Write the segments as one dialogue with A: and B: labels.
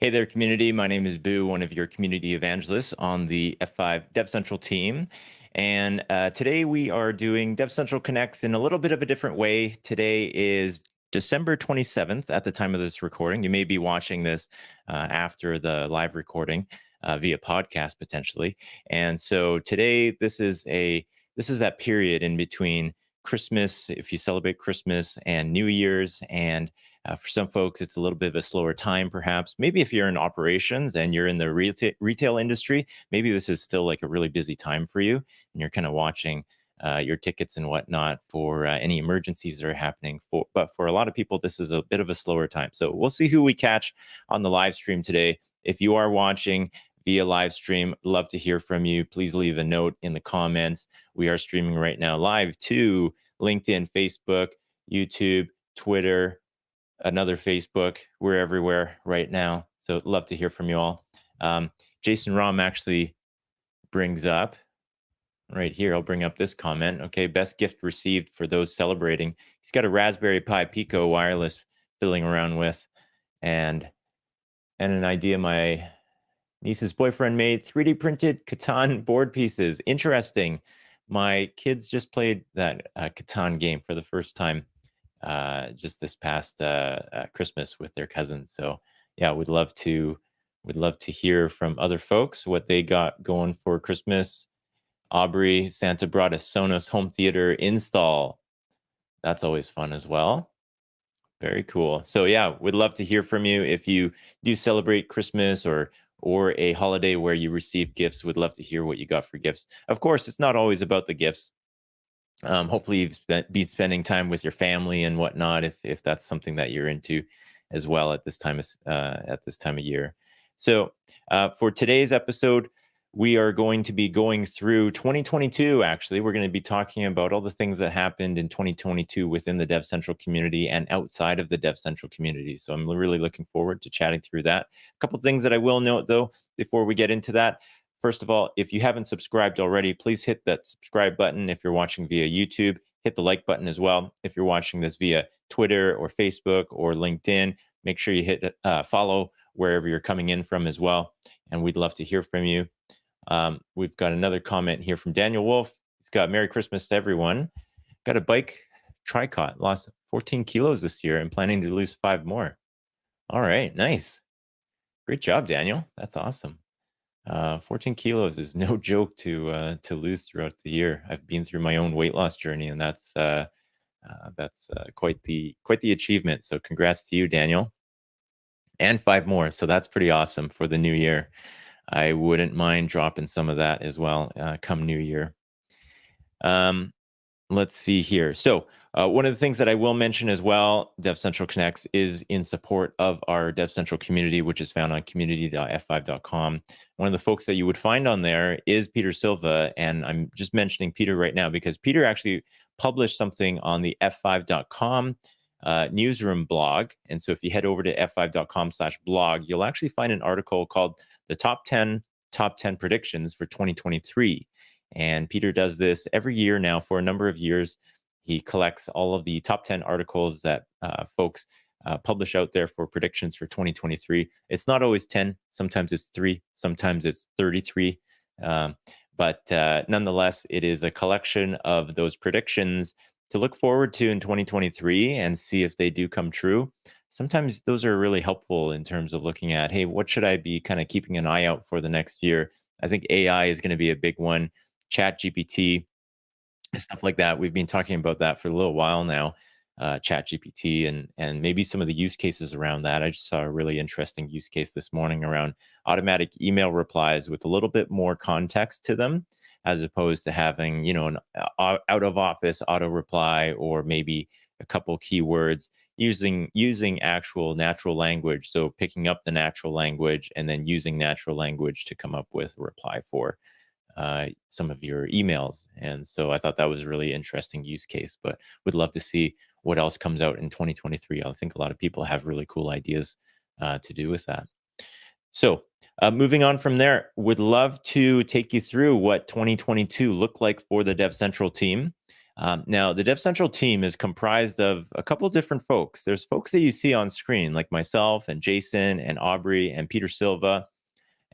A: Hey there, community. My name is Boo, one of your community evangelists on the F5 DevCentral team. And today we are doing DevCentral Connects in a little bit of a different way. Today is December 27th at the time of this recording. You may be watching this after the live recording via podcast potentially. And so today this is that period in between Christmas, if you celebrate Christmas, and New Year's, and for some folks, it's a little bit of a slower time, perhaps. Maybe if you're in operations and you're in the retail industry, maybe this is still like a really busy time for you, and you're kind of watching your tickets and whatnot for any emergencies that are happening. But for a lot of people, this is a bit of a slower time. So we'll see who we catch on the live stream today. If you are watching via live stream, love to hear from you. Please leave a note in the comments. We are streaming right now live to LinkedIn, Facebook, YouTube, Twitter, another Facebook. We're everywhere right now. So love to hear from you all. Jason Rom actually brings up right here. I'll bring up this comment. Okay. Best gift received for those celebrating. He's got a Raspberry Pi Pico wireless fiddling around with, and an idea my niece's boyfriend made 3D printed Catan board pieces. Interesting. My kids just played that Catan game for the first time just this past Christmas with their cousins. So yeah, would love to hear from other folks what they got going for Christmas. Aubrey, Santa brought a Sonos home theater install. That's always fun as well. Very cool. So yeah, would love to hear from you if you do celebrate Christmas or a holiday where you receive gifts. Would love to hear what you got for gifts. Of course, it's not always about the gifts. Hopefully you've been spending time with your family and whatnot, if that's something that you're into as well at this time of year. So for today's episode, we are going to be going through 2022. Actually, we're going to be talking about all the things that happened in 2022 within the DevCentral community and outside of the DevCentral community. So I'm really looking forward to chatting through that. A couple of things that I will note, though, before we get into that. First of all, if you haven't subscribed already, please hit that subscribe button. If you're watching via YouTube, hit the like button as well. If you're watching this via Twitter or Facebook or LinkedIn, make sure you hit follow wherever you're coming in from as well. And we'd love to hear from you. We've got another comment here from Daniel Wolf. He's got Merry Christmas to everyone. Got a bike tricot, lost 14 kilos this year and planning to lose 5 more. All right, nice. Great job, Daniel. That's awesome. 14 kilos is no joke to lose throughout the year. I've been through my own weight loss journey, and that's quite the achievement. So congrats to you, Daniel, and 5 more. So that's pretty awesome for the new year. I wouldn't mind dropping some of that as well come new year. Let's see here. So one of the things that I will mention as well, DevCentral Connects is in support of our DevCentral community, which is found on community.f5.com. One of the folks that you would find on there is Peter Silva. And I'm just mentioning Peter right now because Peter actually published something on the f5.com newsroom blog. And so if you head over to f5.com/blog, you'll actually find an article called The Top 10 Predictions for 2023. And Peter does this every year now for a number of years. He collects all of the top 10 articles that folks publish out there for predictions for 2023. It's not always 10. Sometimes it's 3. Sometimes it's 33. But nonetheless, it is a collection of those predictions to look forward to in 2023 and see if they do come true. Sometimes those are really helpful in terms of looking at, hey, what should I be kind of keeping an eye out for the next year? I think AI is going to be a big one. Chat GPT, stuff like that. We've been talking about that for a little while now, Chat GPT and maybe some of the use cases around that. I just saw a really interesting use case this morning around automatic email replies with a little bit more context to them, as opposed to having, an out of office auto reply or maybe a couple keywords using actual natural language. So picking up the natural language and then using natural language to come up with a reply for some of your emails. And so I thought that was a really interesting use case, but would love to see what else comes out in 2023. I think a lot of people have really cool ideas to do with that. So moving on from there, would love to take you through what 2022 looked like for the DevCentral team. Now, the DevCentral team is comprised of a couple of different folks. There's folks that you see on screen, like myself and Jason and Aubrey and Peter Silva.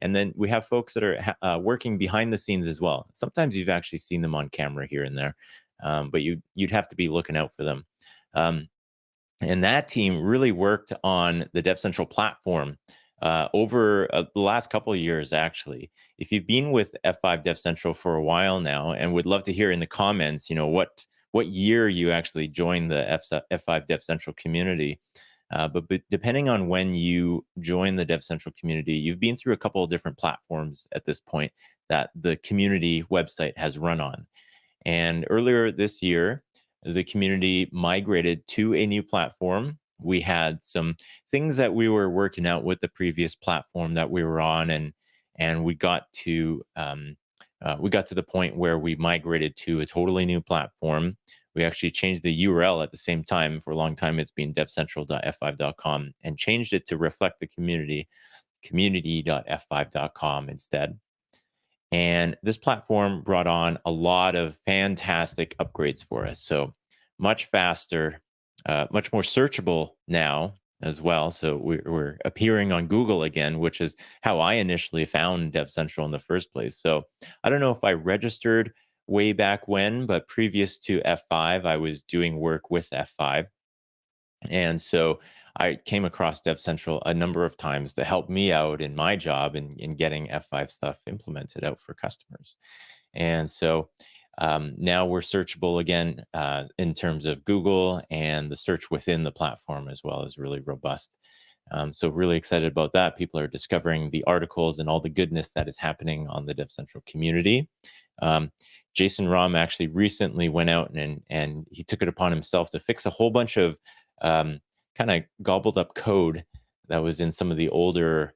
A: And then we have folks that are working behind the scenes as well. Sometimes you've actually seen them on camera here and there, but you'd have to be looking out for them. Um, and that team really worked on the DevCentral platform over the last couple of years, actually. If you've been with F5 DevCentral for a while now, and would love to hear in the comments, what year you actually joined the F5 DevCentral community. But depending on when you join the DevCentral community, you've been through a couple of different platforms at this point that the community website has run on. And earlier this year, the community migrated to a new platform. We had some things that we were working out with the previous platform that we were on, and we got to the point where we migrated to a totally new platform. We actually changed the URL at the same time. For a long time, it's been devcentral.f5.com, and changed it to reflect the community, community.f5.com instead. And this platform brought on a lot of fantastic upgrades for us. So much faster, much more searchable now as well. So we're appearing on Google again, which is how I initially found DevCentral in the first place. So I don't know if I registered way back when, but previous to F5, I was doing work with F5. And so I came across DevCentral a number of times to help me out in my job in getting F5 stuff implemented out for customers. And so now we're searchable again in terms of Google, and the search within the platform as well is really robust. So really excited about that. People are discovering the articles and all the goodness that is happening on the DevCentral community. Jason Rom actually recently went out and he took it upon himself to fix a whole bunch of kind of gobbled up code that was in some of the older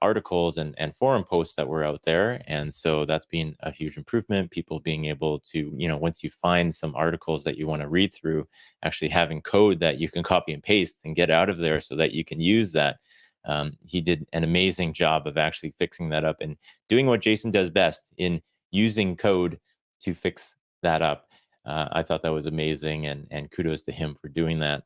A: articles and forum posts that were out there. And so that's been a huge improvement. People being able to, once you find some articles that you want to read through, actually having code that you can copy and paste and get out of there so that you can use that. He did an amazing job of actually fixing that up and doing what Jason does best in using code to fix that up. I thought that was amazing, and kudos to him for doing that.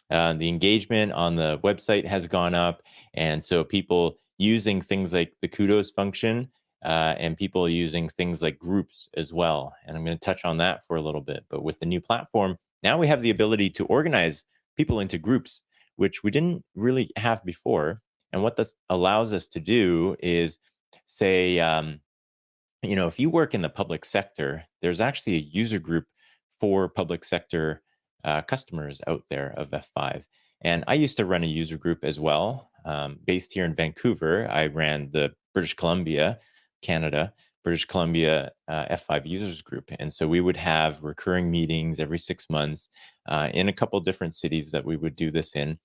A: The engagement on the website has gone up, and so people using things like the kudos function and people using things like groups as well. And I'm going to touch on that for a little bit. But with the new platform, now we have the ability to organize people into groups, which we didn't really have before. And what this allows us to do is say, if you work in the public sector, there's actually a user group for public sector customers out there of F5. And I used to run a user group as well. Based here in Vancouver, I ran the British Columbia, Canada, British Columbia F5 users group. And so we would have recurring meetings every 6 months in a couple different cities that we would do this in.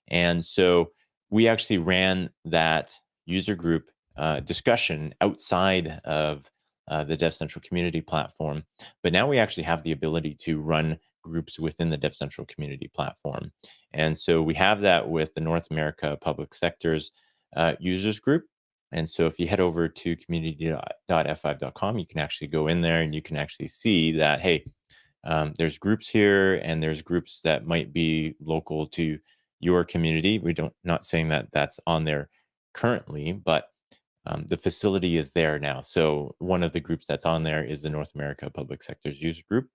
A: And so we actually ran that user group discussion outside of the DevCentral community platform. But now we actually have the ability to run groups within the DevCentral community platform. And so we have that with the North America Public Sector's users group. And so if you head over to community.f5.com, you can actually go in there and you can actually see that, hey, there's groups here and there's groups that might be local to your community. Not saying that that's on there currently, but the facility is there now. So one of the groups that's on there is the North America Public Sector's user group.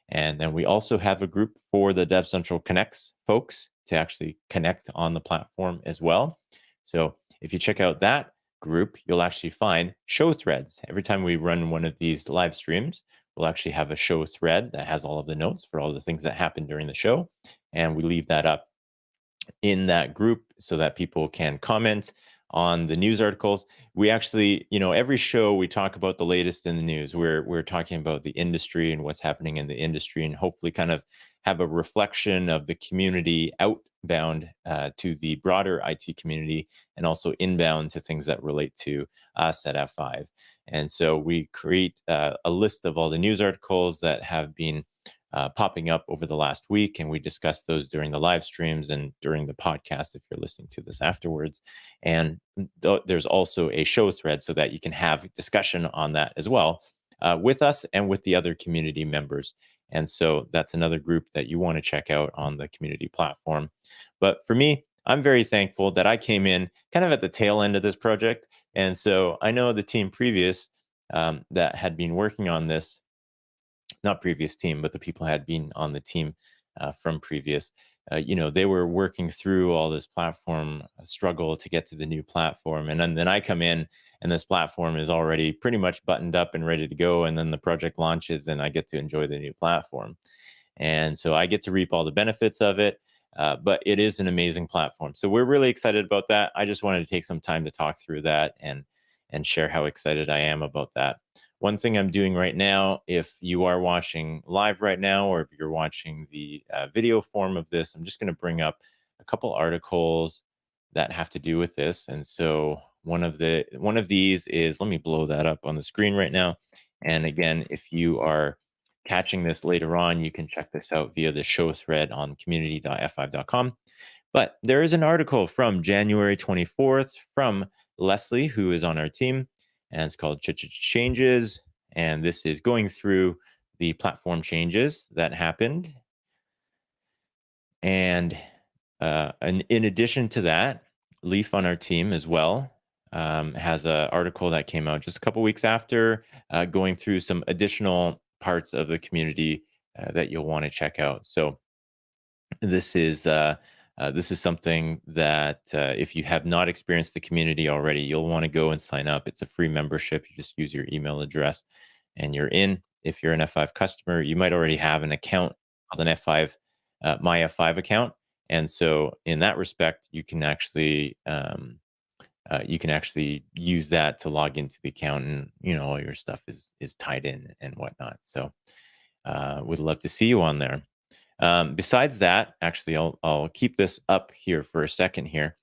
A: And then we also have a group for the DevCentral Connects folks to actually connect on the platform as well. So if you check out that group, you'll actually find show threads. Every time we run one of these live streams, we'll actually have a show thread that has all of the notes for all the things that happen during the show. And we leave that up in that group so that people can comment on the news articles. We actually, every show we talk about the latest in the news. We're talking about the industry and what's happening in the industry, and hopefully kind of have a reflection of the community outbound to the broader IT community, and also inbound to things that relate to us at F5. And so we create a list of all the news articles that have been popping up over the last week, and we discuss those during the live streams and during the podcast if you're listening to this afterwards. And there's also a show thread so that you can have discussion on that as well with us and with the other community members. And so that's another group that you want to check out on the community platform. But for me, I'm very thankful that I came in kind of at the tail end of this project. And so I know the team previous that had been working on this, not previous team, but the people had been on the team from previous. They were working through all this platform struggle to get to the new platform, and then I come in, and this platform is already pretty much buttoned up and ready to go, and then the project launches, and I get to enjoy the new platform. And so I get to reap all the benefits of it. But it is an amazing platform. So we're really excited about that. I just wanted to take some time to talk through that and share how excited I am about that. One thing I'm doing right now, if you are watching live right now, or if you're watching the video form of this, I'm just going to bring up a couple articles that have to do with this. And so one of these is, let me blow that up on the screen right now. And again, if you are catching this later on, you can check this out via the show thread on community.f5.com. But there is an article from January 24th from Leslie, who is on our team, and it's called Changes. And this is going through the platform changes that happened. And in addition to that, Leaf on our team as well has an article that came out just a couple weeks after, going through some additional parts of the community that you'll want to check out. So this is something that if you have not experienced the community already, you'll want to go and sign up. It's a free membership. You just use your email address and you're in. If you're an F5 customer, you might already have an account called an F5, my F5 account. And so in that respect, you can actually use that to log into the account, and all your stuff is tied in and whatnot. So would love to see you on there. Besides that, actually, I'll keep this up here for a second here.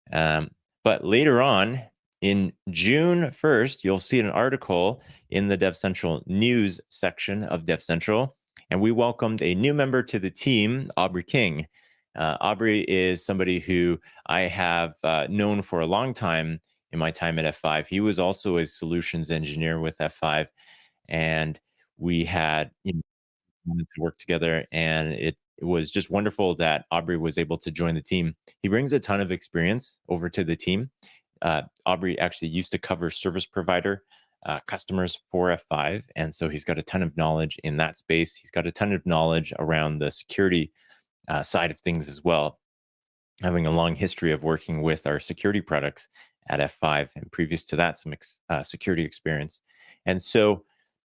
A: But later on, in June 1st, you'll see an article in the DevCentral news section of DevCentral, and we welcomed a new member to the team, Aubrey King. Aubrey is somebody who I have known for a long time in my time at F5. He was also a solutions engineer with F5, and we had wanted to work together, and it was just wonderful that Aubrey was able to join the team. He brings a ton of experience over to the team. Aubrey actually used to cover service provider customers for F5, and so he's got a ton of knowledge in that space. He's got a ton of knowledge around the security side of things as well, having a long history of working with our security products at F5, and previous to that, some security experience. And so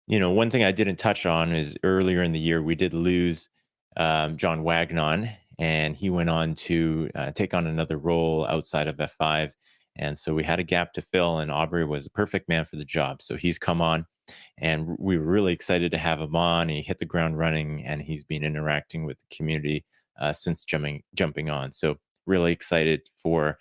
A: one thing I didn't touch on is earlier in the year, we did lose John Wagnon, and he went on to take on another role outside of F5. And so we had a gap to fill, and Aubrey was a perfect man for the job. So he's come on, and we were really excited to have him on. He hit the ground running, and he's been interacting with the community since jumping on. So really excited for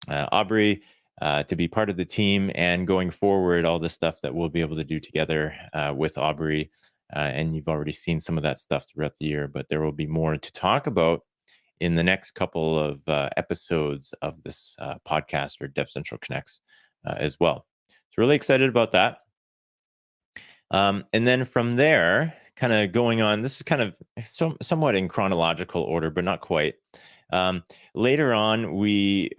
A: Aubrey to be part of the team, and going forward, all the stuff that we'll be able to do together with Aubrey. And you've already seen some of that stuff throughout the year, but there will be more to talk about in the next couple of episodes of this podcast, or DevCentral Connects as well. So really excited about that. And then from there, kind of going on, this is kind of somewhat in chronological order, but not quite. Later on,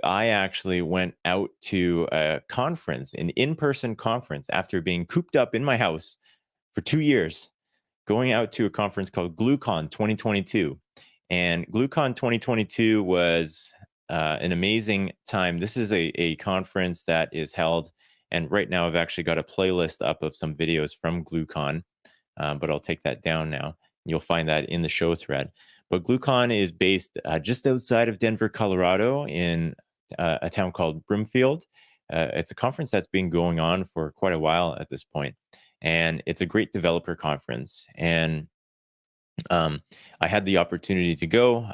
A: I actually went out to a conference, an in-person conference, after being cooped up in my house for 2 years, going out to a conference called GlueCon 2022. And GlueCon 2022 was an amazing time. This is a conference that is held, and right now I've actually got a playlist up of some videos from GlueCon, but I'll take that down now. You'll find that in the show thread. But GlueCon is based just outside of Denver, Colorado, in a town called Broomfield. It's a conference that's been going on for quite a while at this point, and it's a great developer conference. And I had the opportunity to go.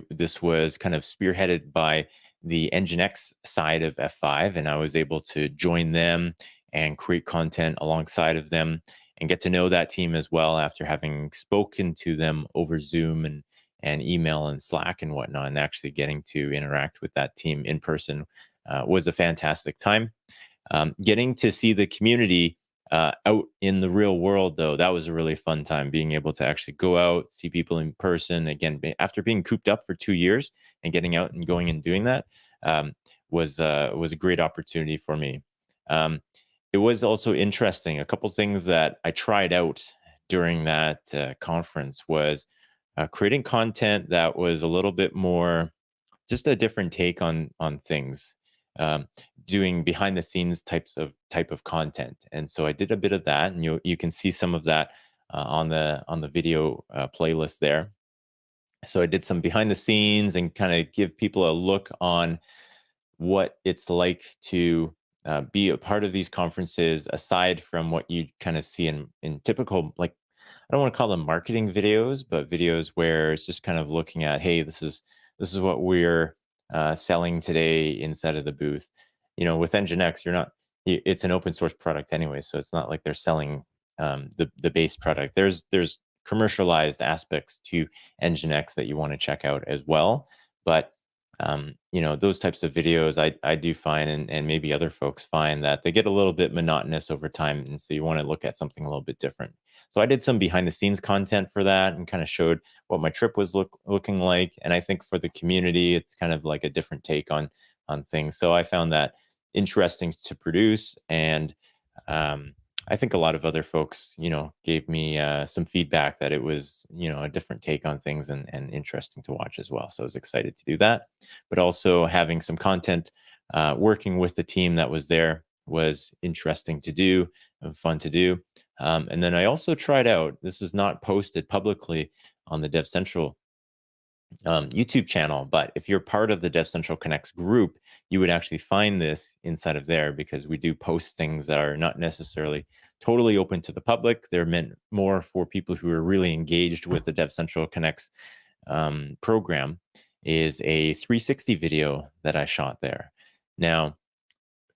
A: This was kind of spearheaded by the Nginx side of F5, and I was able to join them and create content alongside of them, and get to know that team as well after having spoken to them over Zoom and email and Slack and whatnot. And actually getting to interact with that team in person was a fantastic time. Getting to see the community Out in the real world, though, that was a really fun time being able to actually go out, see people in person. Again, after being cooped up for 2 years and getting out and going and doing that um, was a great opportunity for me. Um, it was also interesting. A couple things that I tried out during that conference was creating content that was a little bit more just a different take on things, um, doing behind the scenes type of content. And so I did a bit of that, and you can see some of that on the video playlist there. So I did some behind the scenes and kind of give people a look on what it's like to be a part of these conferences aside from what you kind of see in typical, like, I don't want to call them marketing videos, but videos where it's just kind of looking at, hey, this is what we're selling today inside of the booth. With nginx, you're not it's an open source product anyway, so it's not like they're selling the base product. There's commercialized aspects to nginx that you want to check out as well, but those types of videos I do find, and maybe other folks find, that they get a little bit monotonous over time. And so you want to look at something a little bit different. So I did some behind the scenes content for that and kind of showed what my trip was looking like. And I think for the community, it's kind of like a different take on things. So I found that interesting to produce. And um, I think a lot of other folks, gave me some feedback that it was, a different take on things, and interesting to watch as well. So I was excited to do that. But also having some content, working with the team that was there was interesting to do and fun to do. And then I also tried out, this is not posted publicly on the DevCentral YouTube channel, but if you're part of the DevCentral Connects group, you would actually find this inside of there, because we do post things that are not necessarily totally open to the public. They're meant more for people who are really engaged with the DevCentral Connects program. Is a 360 video that I shot there. Now,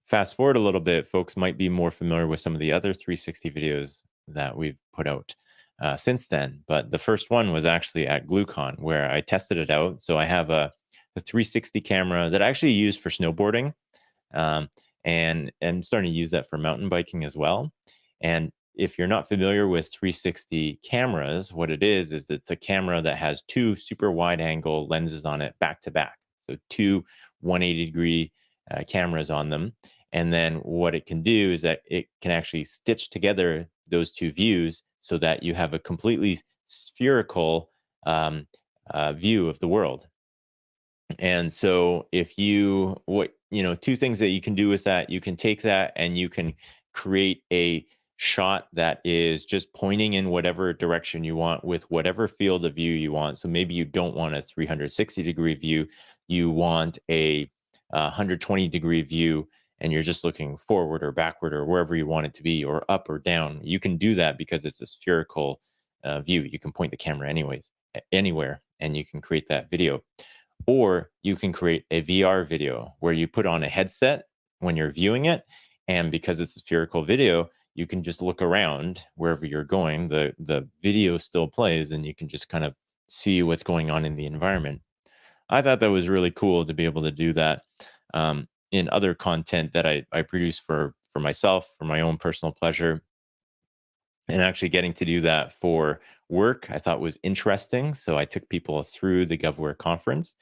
A: fast forward a little bit, folks might be more familiar with some of the other 360 videos that we've put out since then. But the first one was actually at GlueCon, where I tested it out. So I have a 360 camera that I actually use for snowboarding, um, and I'm starting to use that for mountain biking as well. And if you're not familiar with 360 cameras, what it is it's a camera that has two super wide angle lenses on it back to back. So two 180-degree cameras on them. And then what it can do is that it can actually stitch together those two views so that you have a completely spherical view of the world. And so if you what two things that you can do with that, you can take that and you can create a shot that is just pointing in whatever direction you want with whatever field of view you want. So maybe you don't want a 360-degree view, you want a 120-degree view, and you're just looking forward or backward or wherever you want it to be, or up or down. You can do that because it's a spherical view. You can point the camera anywhere, and you can create that video. Or you can create a VR video where you put on a headset when you're viewing it. And because it's a spherical video, you can just look around wherever you're going. The video still plays, and you can just kind of see what's going on in the environment. I thought that was really cool to be able to do that in other content that I produce for myself, for my own personal pleasure. And actually getting to do that for work, I thought was interesting. So I took people through the GovWare conference,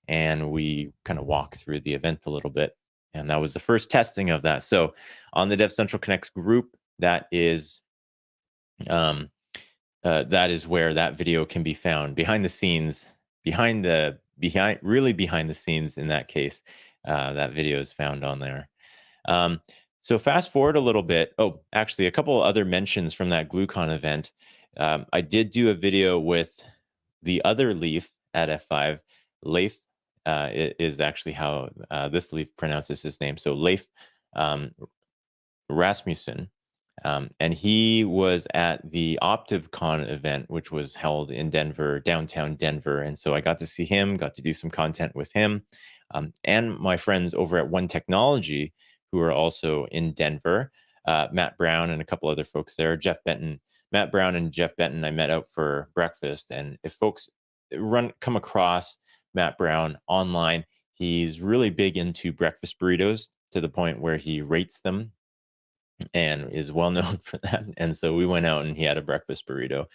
A: and we kind of walked through the event a little bit. And that was the first testing of that. So on the DevCentral Connects group, um, that is where that video can be found behind the scenes, behind the scenes. In that case, that video is found on there. Um, so fast forward a little bit. Oh, actually, a couple other mentions from that GlueCon event. I did do a video with the other Leaf at F5. Leif is actually how this Leaf pronounces his name. So Leif um, Rasmussen. And he was at the OptiveCon event, which was held in Denver, downtown Denver. And so I got to see him, got to do some content with him, and my friends over at One Technology, who are also in Denver, Matt Brown and a couple other folks there, Jeff Benton. Matt Brown and Jeff Benton, I met out for breakfast. And if folks come across Matt Brown online, he's really big into breakfast burritos, to the point where he rates them and is well known for that. And so we went out and he had a breakfast burrito.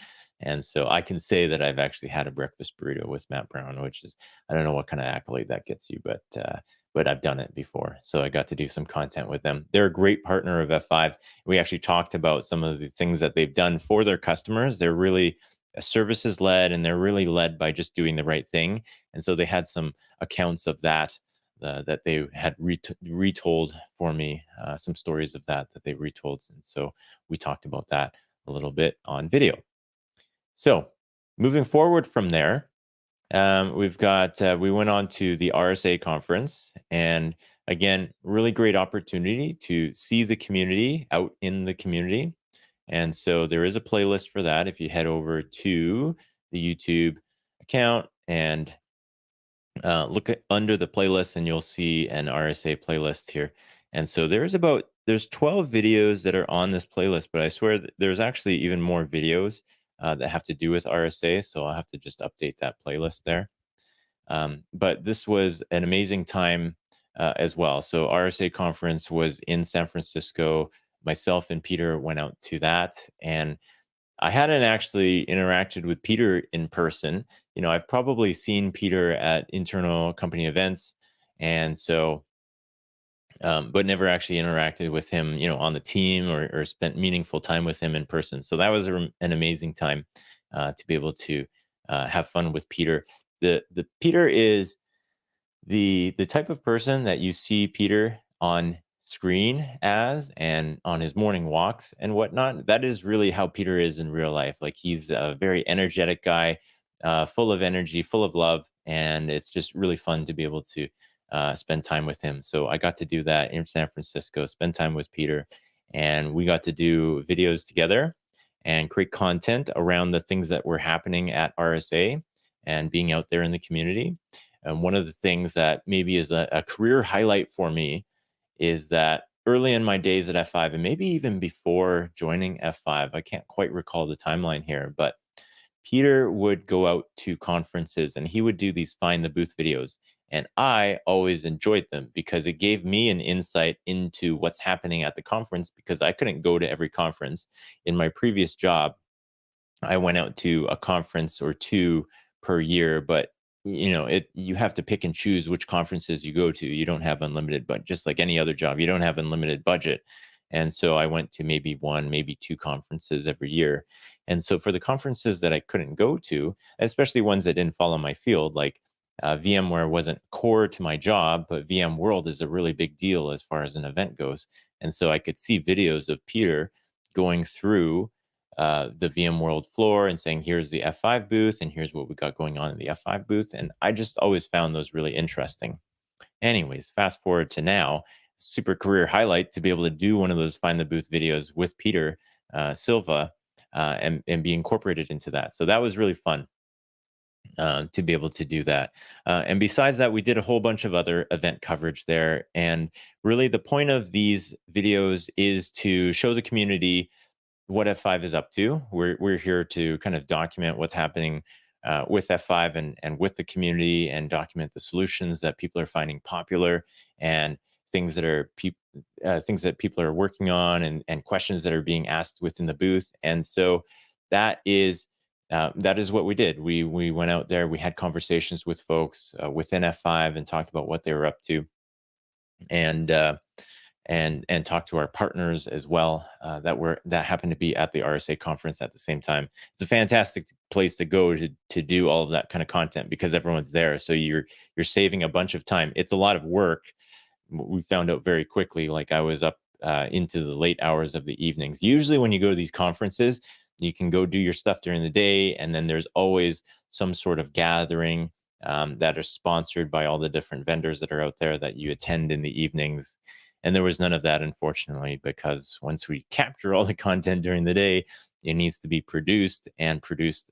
A: And so I can say that I've actually had a breakfast burrito with Matt Brown, which is, I don't know what kind of accolade that gets you, but I've done it before. So I got to do some content with them. They're a great partner of F5. We actually talked about some of the things that they've done for their customers. They're really services led, and they're really led by just doing the right thing. And so they had some accounts of that that they had retold for me, some stories of that they retold. And so we talked about that a little bit on video. So moving forward from there, we went on to the RSA conference, and again, really great opportunity to see the community out in the community. And so there is a playlist for that. If you head over to the YouTube account and look at under the playlist, and you'll see an RSA playlist here. And so there's 12 videos that are on this playlist, but I swear that there's actually even more videos that have to do with RSA. So I'll have to just update that playlist there. But this was an amazing time as well. So RSA conference was in San Francisco. Myself and Peter went out to that, and I hadn't actually interacted with Peter in person. I've probably seen Peter at internal company events, and so, but never actually interacted with him, on the team, or spent meaningful time with him in person. So that was an amazing time to be able to have fun with Peter. The Peter is the type of person that you see Peter on screen as, and on his morning walks and whatnot. That is really how Peter is in real life. Like, he's a very energetic guy, full of energy, full of love, and it's just really fun to be able to spend time with him. So I got to do that in San Francisco, spend time with Peter, and we got to do videos together and create content around the things that were happening at RSA and being out there in the community. And one of the things that maybe is a career highlight for me is that early in my days at F5, and maybe even before joining F5, I can't quite recall the timeline here, but Peter would go out to conferences and he would do these find the booth videos. And I always enjoyed them because it gave me an insight into what's happening at the conference, because I couldn't go to every conference. In my previous job, I went out to a conference or two per year, but you have to pick and choose which conferences you go to. You don't have unlimited, but just like any other job, you don't have unlimited budget. And so I went to maybe one, maybe two conferences every year. And so for the conferences that I couldn't go to, especially ones that didn't follow my field, like VMware wasn't core to my job, but VMworld is a really big deal as far as an event goes. And so I could see videos of Peter going through the VMworld floor and saying, here's the F5 booth, and here's what we got going on in the F5 booth. And I just always found those really interesting. Anyways, fast forward to now, super career highlight to be able to do one of those find the booth videos with Peter Silva, and be incorporated into that. So that was really fun to be able to do that. And besides that, we did a whole bunch of other event coverage there. And really, the point of these videos is to show the community what F5 is up to. We're here to kind of document what's happening with F5 and with the community, and document the solutions that people are finding popular, and things that things that people are working on, and questions that are being asked within the booth. And so that is what we did. We went out there, we had conversations with folks within F5 and talked about what they were up to, and talk to our partners as well that happened to be at the RSA conference at the same time. It's a fantastic place to go to do all of that kind of content, because everyone's there. So you're saving a bunch of time. It's a lot of work. We found out very quickly. Like, I was up into the late hours of the evenings. Usually when you go to these conferences, you can go do your stuff during the day, and then there's always some sort of gathering that are sponsored by all the different vendors that are out there that you attend in the evenings. And there was none of that, unfortunately, because once we capture all the content during the day, it needs to be produced, and produced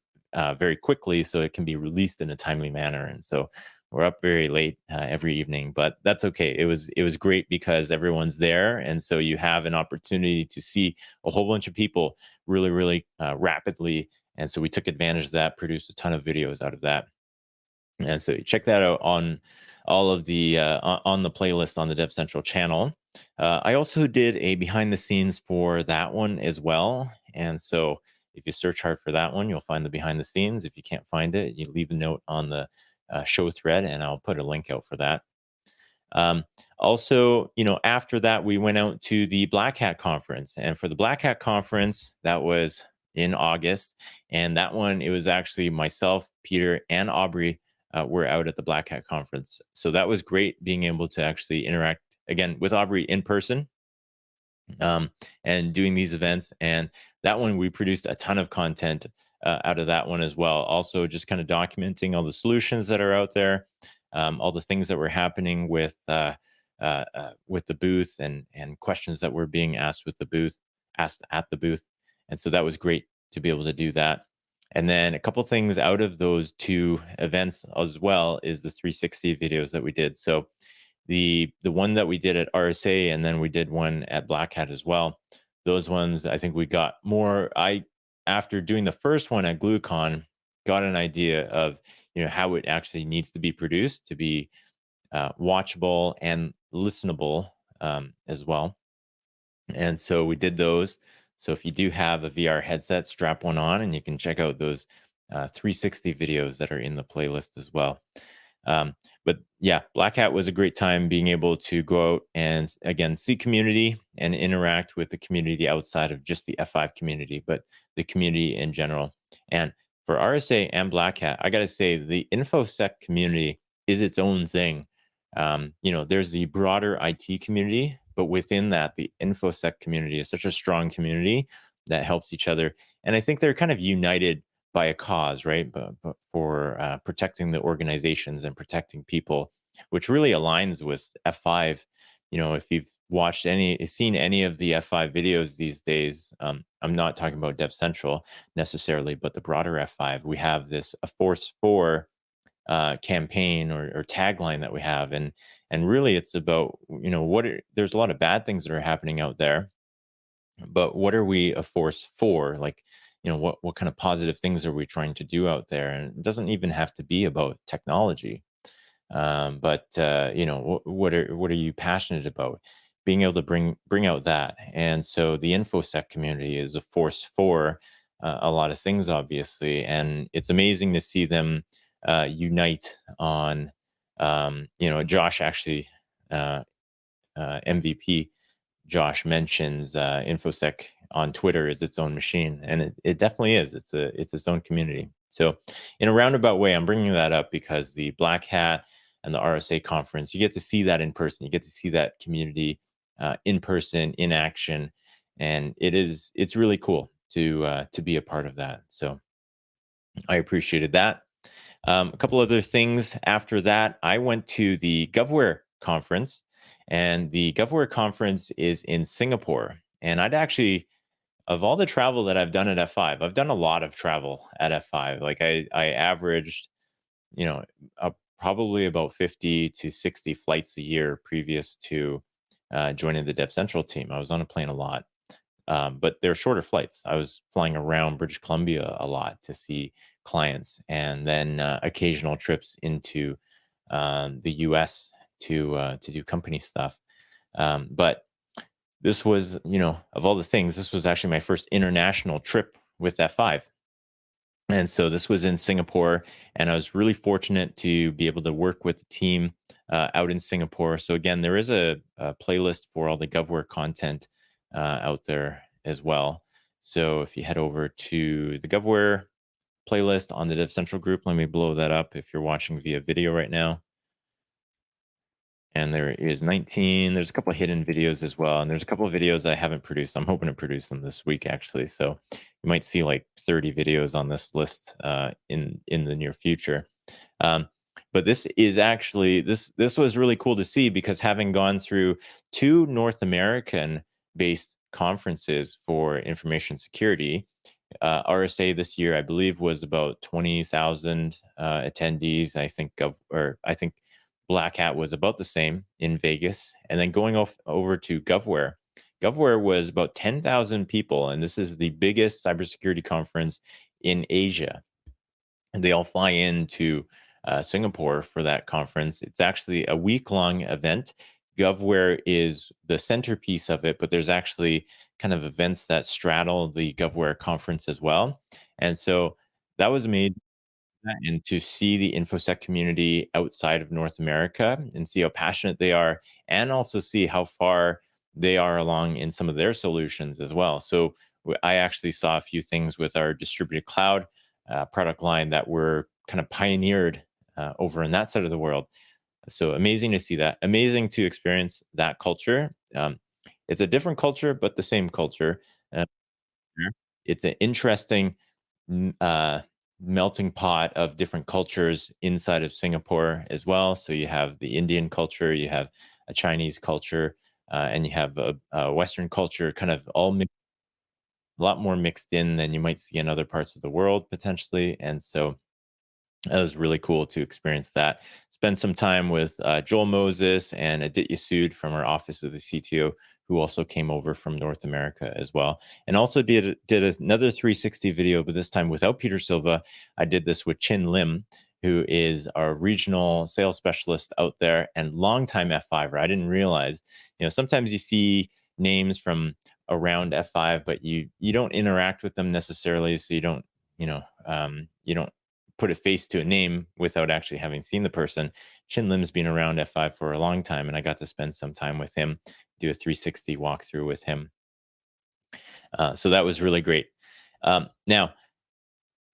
A: very quickly, so it can be released in a timely manner. And so we're up very late every evening, but that's okay. It was great because everyone's there, and so you have an opportunity to see a whole bunch of people really, really rapidly. And so we took advantage of that, produced a ton of videos out of that. And so check that out on all of the on the playlist on the DevCentral channel. I also did a behind the scenes for that one as well. And so if you search hard for that one, you'll find the behind the scenes. If you can't find it, you leave a note on the show thread and I'll put a link out for that. Um, Also, after that, we went out to the Black Hat Conference. And for the Black Hat Conference, that was in August. And that one, it was actually myself, Peter, and Aubrey were out at the Black Hat Conference. So that was great being able to actually interact again with Aubrey in person, and doing these events. And that one, we produced a ton of content out of that one as well. Also, just kind of documenting all the solutions that are out there, all the things that were happening with the booth, and questions that were being asked at the booth. And so that was great to be able to do that. And then a couple things out of those two events as well is the 360 videos that we did. So the one that we did at RSA, and then we did one at Black Hat as well. Those ones, I think we got more. I After doing the first one at GlueCon, got an idea of how it actually needs to be produced to be watchable and listenable, as well. And so we did those. So if you do have a VR headset, strap one on, and you can check out those 360 videos that are in the playlist as well. Um, but yeah, Black Hat was a great time being able to go out and again see community and interact with the community outside of just the F5 community, but the community in general. And for RSA and Black Hat, I got to say the InfoSec community is its own thing. There's the broader IT community, but within that, the InfoSec community is such a strong community that helps each other. And I think they're kind of united by a cause, right? But for protecting the organizations and protecting people, which really aligns with F5. If you've seen any of the F5 videos these days, I'm not talking about DevCentral necessarily, but the broader F5, we have this a Force 4 campaign or tagline that we have, and really it's about there's a lot of bad things that are happening out there, but what are we a force for? Like, what kind of positive things are we trying to do out there? And it doesn't even have to be about technology, but what are you passionate about? Being able to bring out that. And so the infosec community is a force for a lot of things, obviously, and it's amazing to see them unite on. Josh actually, MVP Josh mentions infosec on Twitter is its own machine, and it definitely is. It's its own community. So, in a roundabout way, I'm bringing that up because the Black Hat and the RSA conference, you get to see that in person. You get to see that community in person, in action, and it's really cool to be a part of that. So, I appreciated that. A couple other things after that, I went to the GovWare conference, and the GovWare conference is in Singapore. And I'd actually, of all the travel that I've done at F5, I've done a lot of travel at F5. Like I averaged, you know, probably about 50 to 60 flights a year previous to joining the DevCentral team. I was on a plane a lot. But they're shorter flights. I was flying around British Columbia a lot to see clients, and then occasional trips into the U.S. to do company stuff. But this was, of all the things, this was actually my first international trip with F5. And so this was in Singapore, and I was really fortunate to be able to work with the team out in Singapore. So again, there is a playlist for all the GovWare content out there as well. So if you head over to the GovWare playlist on the DevCentral group, let me blow that up if you're watching via video right now. And there is 19. There's a couple of hidden videos as well. And there's a couple of videos I haven't produced. I'm hoping to produce them this week, actually. So you might see like 30 videos on this list in the near future. But this is actually, this was really cool to see, because having gone through 2 North American based conferences for information security, RSA this year, I believe, was about 20,000 attendees. I think Black Hat was about the same in Vegas. And then going over to GovWare, GovWare was about 10,000 people. And this is the biggest cybersecurity conference in Asia. And they all fly into Singapore for that conference. It's actually a week-long event GovWare is the centerpiece of it, but there's actually kind of events that straddle the GovWare conference as well. And so that was made and to see the InfoSec community outside of North America and see how passionate they are, and also see how far they are along in some of their solutions as well. So I actually saw a few things with our distributed cloud product line that were kind of pioneered over in that side of the world. So amazing to see that. Amazing to experience that culture. It's a different culture, but the same culture. Uh, it's an interesting uh, melting pot of different cultures inside of Singapore as well. So you have the Indian culture, you have a Chinese culture, and you have a Western culture, kind of all a lot more mixed in than you might see in other parts of the world potentially. And so it was really cool to experience that. Spend some time with Joel Moses and Aditya Sood from our office of the CTO, who also came over from North America as well, and also did another 360 video, but this time without Peter Silva. I did this with Chin Lim, who is our regional sales specialist out there and longtime F5er. I didn't realize, sometimes you see names from around F5, but you don't interact with them necessarily, so you don't put a face to a name without actually having seen the person. Chin Lim's been around F5 for a long time, and I got to spend some time with him, do a 360 walkthrough with him. So that was really great. Now,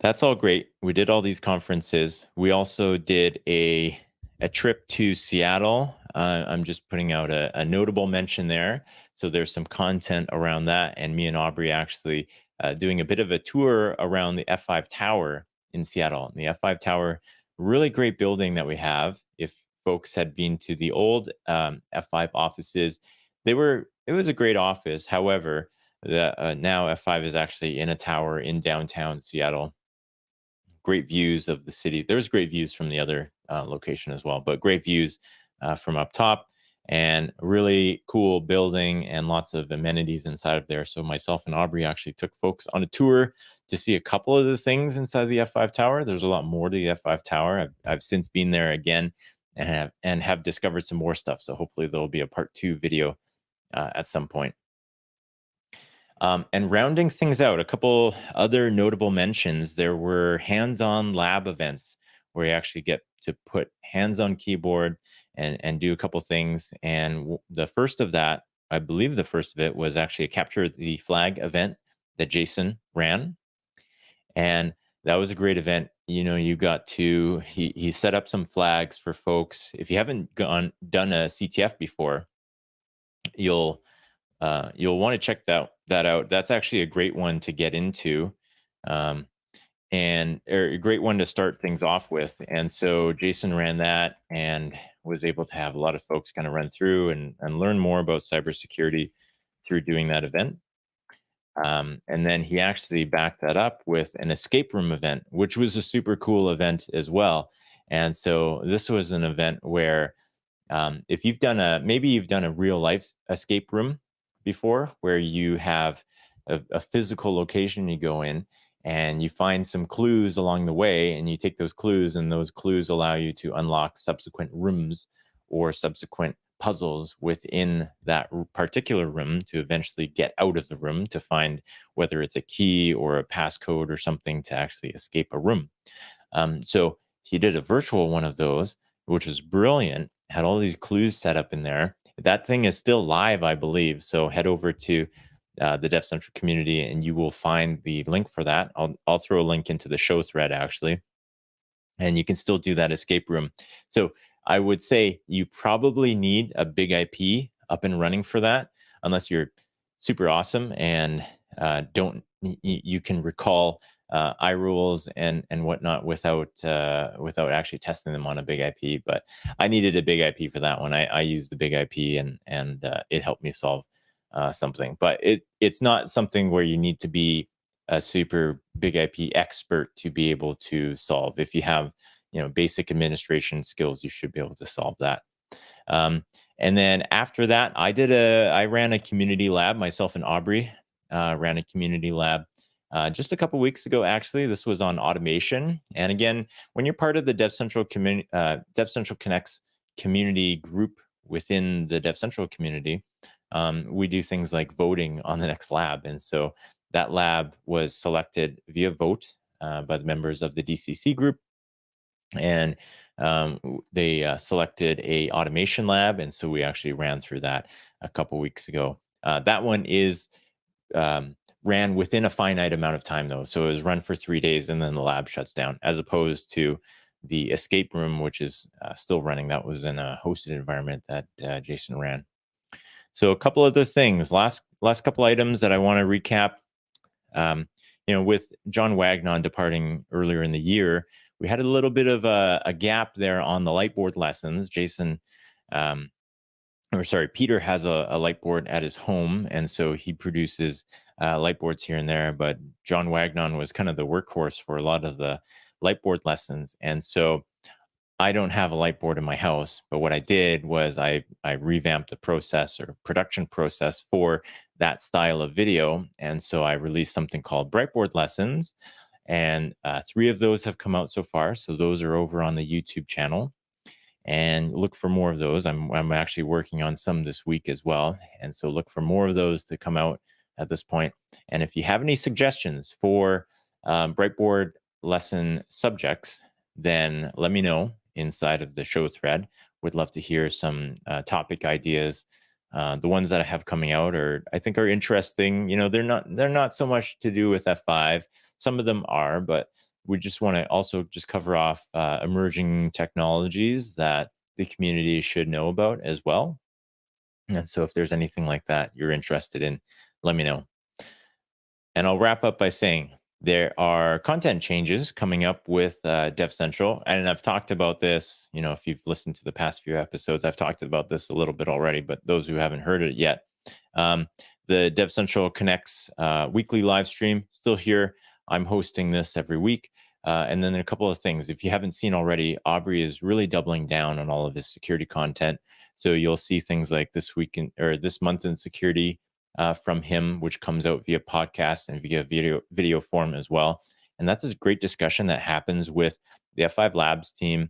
A: that's all great. We did all these conferences. We also did a trip to Seattle. I'm just putting out a notable mention there. So there's some content around that, and me and Aubrey actually doing a bit of a tour around the F5 Tower in Seattle. And the F5 Tower, really great building that we have. If folks had been to the old F5 offices, it was a great office. However, now F5 is actually in a tower in downtown Seattle. Great views of the city. There's great views from the other location as well, but great views from up top, and really cool building and lots of amenities inside of there. So myself and Aubrey actually took folks on a tour to see a couple of the things inside the F5 Tower. There's a lot more to the F5 Tower. I've since been there again and have discovered some more stuff. So hopefully there'll be a part 2 video at some point. And rounding things out, a couple other notable mentions. There were hands-on lab events where you actually get to put hands on keyboard and do a couple things. And the first of that, I believe the first of it was actually a capture the flag event that Jason ran. And that was a great event. You got to he set up some flags for folks. If you haven't done a CTF before, you'll you'll want to check that out. That's actually a great one to get into, um, and a great one to start things off with. And so Jason ran that and was able to have a lot of folks kind of run through and learn more about cybersecurity through doing that event. And then he actually backed that up with an escape room event, which was a super cool event as well. And so this was an event where if maybe you've done a real life escape room before, where you have a physical location you go in and you find some clues along the way, and you take those clues, and those clues allow you to unlock subsequent rooms or subsequent puzzles within that particular room to eventually get out of the room to find whether it's a key or a passcode or something to actually escape a room. So he did a virtual one of those, which was brilliant, had all these clues set up in there. That thing is still live, I believe. So head over to the DevCentral community and you will find the link for that. I'll throw a link into the show thread actually, and you can still do that escape room. So I would say you probably need a big IP up and running for that, unless you're super awesome and don't you can recall iRules and whatnot without actually testing them on a big IP. But I needed a big IP for that one. I used the big IP and it helped me solve something. But it's not something where you need to be a super big IP expert to be able to solve. If you have basic administration skills, you should be able to solve that. And then after that, I ran a community lab. Myself and Aubrey ran a community lab just a couple weeks ago. Actually, this was on automation. And again, when you're part of the DevCentral Connects community group within the DevCentral community, we do things like voting on the next lab. And so that lab was selected via vote by the members of the DCC group. And they selected a automation lab. And so we actually ran through that a couple weeks ago. That one is ran within a finite amount of time, though. So it was run for 3 days and then the lab shuts down, as opposed to the escape room, which is still running. That was in a hosted environment that Jason ran. So a couple other things, last couple items that I want to recap. With John Wagnon departing earlier in the year, we had a little bit of a gap there on the lightboard lessons. Peter has a lightboard at his home, and so he produces lightboards here and there. But John Wagnon was kind of the workhorse for a lot of the lightboard lessons, and so I don't have a light board in my house, but what I did was I revamped the process or production process for that style of video. And so I released something called Brightboard Lessons, and 3 of those have come out so far. So those are over on the YouTube channel, and look for more of those. I'm actually working on some this week as well, and so look for more of those to come out at this point. And if you have any suggestions for Brightboard lesson subjects, then let me know inside of the show thread. Would love to hear some topic ideas. The ones that I have coming out I think are interesting. They're not so much to do with F5. Some of them are, but we just want to also just cover off emerging technologies that the community should know about as well. And so if there's anything like that you're interested in, let me know. And I'll wrap up by saying there are content changes coming up with DevCentral. And I've talked about this, if you've listened to the past few episodes, I've talked about this a little bit already, but those who haven't heard it yet, the DevCentral Connects weekly live stream, still here. I'm hosting this every week. And then a couple of things. If you haven't seen already, Aubrey is really doubling down on all of his security content. So you'll see things like this month in security from him, which comes out via podcast and via video form as well. And that's a great discussion that happens with the F5 Labs team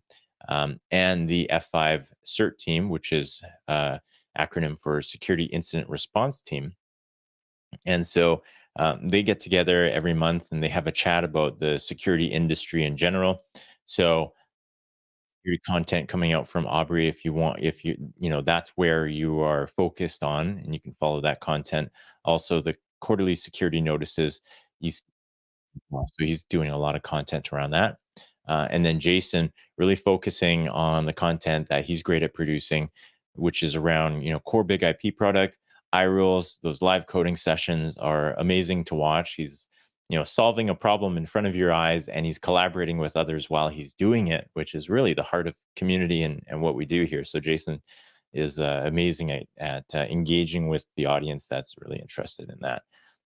A: and the F5 CERT team, which is acronym for Security Incident Response Team. And so they get together every month and they have a chat about the security industry in general. So security content coming out from Aubrey, if that's where you are focused on, and you can follow that content. Also, the quarterly security notices. So he's doing a lot of content around that. And then Jason really focusing on the content that he's great at producing, which is around, core big IP product, iRules. Those live coding sessions are amazing to watch. He's, solving a problem in front of your eyes, and he's collaborating with others while he's doing it, which is really the heart of community and what we do here. So Jason is amazing at engaging with the audience that's really interested in that.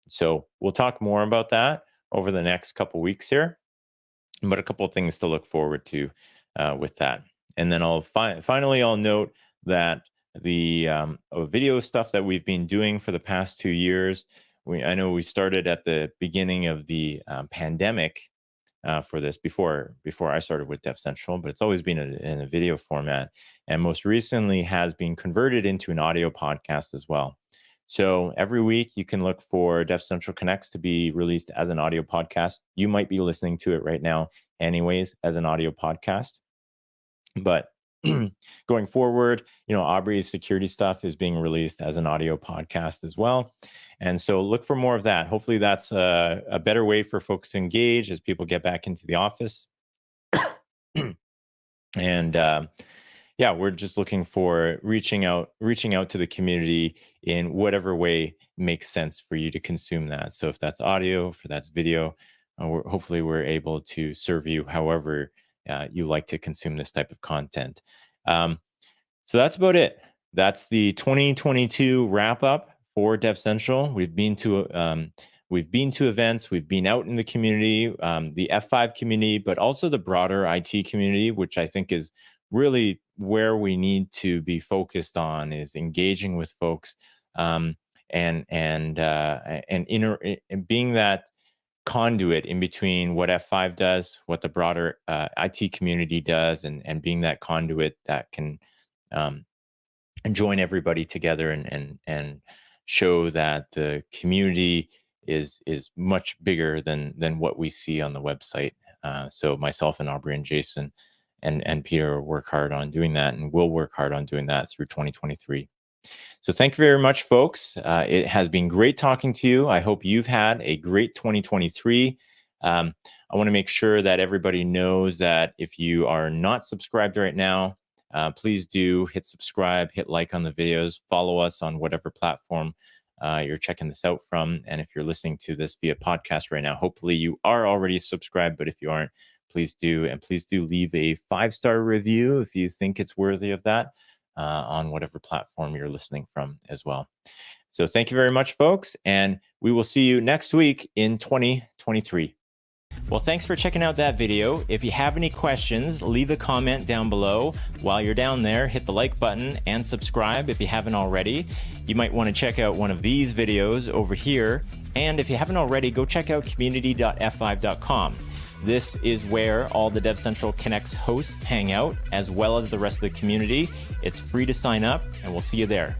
A: So we'll talk more about that over the next couple weeks here, but a couple of things to look forward to with that. And then finally I'll note that the video stuff that we've been doing for the past 2 years, I know we started at the beginning of the pandemic for this before I started with DevCentral, but it's always been in a video format, and most recently has been converted into an audio podcast as well. So every week you can look for DevCentral Connects to be released as an audio podcast. You might be listening to it right now anyways as an audio podcast. But going forward, Aubrey's security stuff is being released as an audio podcast as well. And so look for more of that. Hopefully that's a better way for folks to engage as people get back into the office. And we're just looking for reaching out to the community in whatever way makes sense for you to consume that. So if that's audio, if that's video, hopefully we're able to serve you however you like to consume this type of content. So that's about it. That's the 2022 wrap up for DevCentral. We've been to events, we've been out in the community, the F5 community, but also the broader IT community, which I think is really where we need to be focused on, is engaging with folks and being that conduit in between what F5 does, what the broader IT community does, and being that conduit that can join everybody together and show that the community is much bigger than what we see on the website. So myself and Aubrey and Jason and Peter work hard on doing that, and we'll work hard on doing that through 2023. So thank you very much, folks. It has been great talking to you. I hope you've had a great 2023. I want to make sure that everybody knows that if you are not subscribed right now, please do hit subscribe, hit like on the videos, follow us on whatever platform you're checking this out from. And if you're listening to this via podcast right now, hopefully you are already subscribed, but if you aren't, please do. And please do leave a 5-star review if you think it's worthy of that on whatever platform you're listening from as well. So thank you very much, folks. And we will see you next week in 2023. Well, thanks for checking out that video. If you have any questions, leave a comment down below. While you're down there, hit the like button and subscribe if you haven't already. You might want to check out one of these videos over here. And if you haven't already, go check out community.f5.com. This is where all the DevCentral Connects hosts hang out, as well as the rest of the community. It's free to sign up, and we'll see you there.